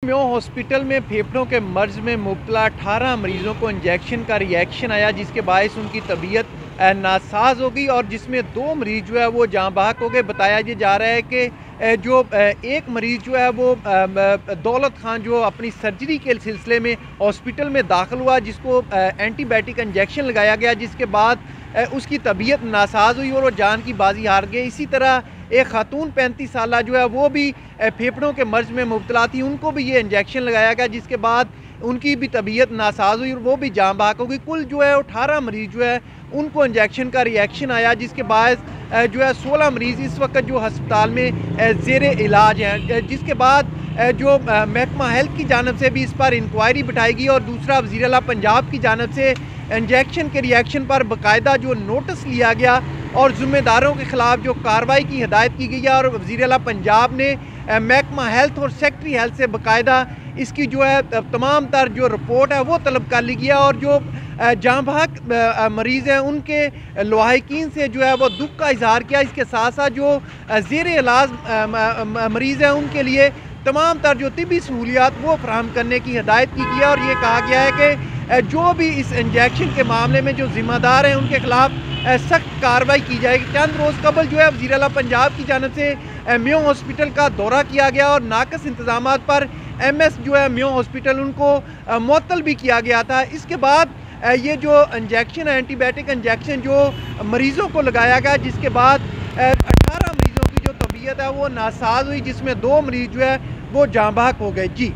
म्यो hospital में फेफड़ों के मर्ज में मुब्तला 18 मरीजों को इंजेक्शन का रिएक्शन आया, जिसके बायस उनकी तबीयत नासाज हो गई और जिसमें 2 मरीज जो है वो जाँ बहक हो गए। बताया ये जा रहा है कि जो एक मरीज जो है वो दौलत खान जो अपनी सर्जरी के सिलसिले में हॉस्पिटल में दाखिल हुआ, जिसको एंटीबायोटिक इंजेक्शन लगाया गया, जिसके बाद उसकी तबीयत नासाज हुई और वो जान की बाजी हार गई। इसी तरह एक खातून 35 साल जो है वो भी फेफड़ों के मर्ज में मुब्तला थी, उनको भी ये इंजेक्शन लगाया गया, जिसके बाद उनकी भी तबीयत नासाज हुई और वो भी जाँ बहक हो गई। कुल जो है 18 मरीज जो है उनको इंजेक्शन का रिएक्शन आया, जिसके बाद जो है 16 मरीज इस वक्त जो हस्पताल में ज़ेरे इलाज हैं, जिसके बाद जो महकमा हेल्थ की जानब से भी इस पर इंक्वायरी बिठाएगी और दूसरा वज़ीर आला पंजाब की जानब से इंजेक्शन के रिएक्शन पर बाकायदा जो नोटिस लिया गया और ज़िम्मेदारों के ख़िलाफ़ जो कार्रवाई की हिदायत की गई है। और वज़ीर आला पंजाब ने महकमा हेल्थ और सेक्रेटरी हेल्थ से बाकायदा इसकी जो है तमाम तर जो रिपोर्ट है वो तलब कर ली गया और जो जाँ बहक मरीज़ हैं उनके लवाहिकीन से जो है वो दुख का इजहार किया। इसके साथ साथ जो ज़ेरे इलाज मरीज़ हैं उनके लिए तमाम तर जो तिबी सहूलियात वो फराहम करने की हिदायत की गई है। और ये कहा गया है कि जो भी इस इंजेक्शन के मामले में जो ज़िम्मेदार हैं उनके ख़िलाफ़ सख्त कार्रवाई की जाएगी। चंद रोज़ कबल जो है वज़ीर आला पंजाब की जानब से म्यो हॉस्पिटल का दौरा किया गया और नाक़िस इंतज़ामात पर MS जो है म्यो हॉस्पिटल उनको मुअत्तल भी किया गया था। इसके बाद ये जो इंजेक्शन एंटीबायोटिक इंजेक्शन जो मरीज़ों को लगाया गया, जिसके बाद 18 मरीज़ों की जो तबीयत है वो नासाज हुई, जिसमें 2 मरीज़ जो है वो जाँ बहक हो गए। जी।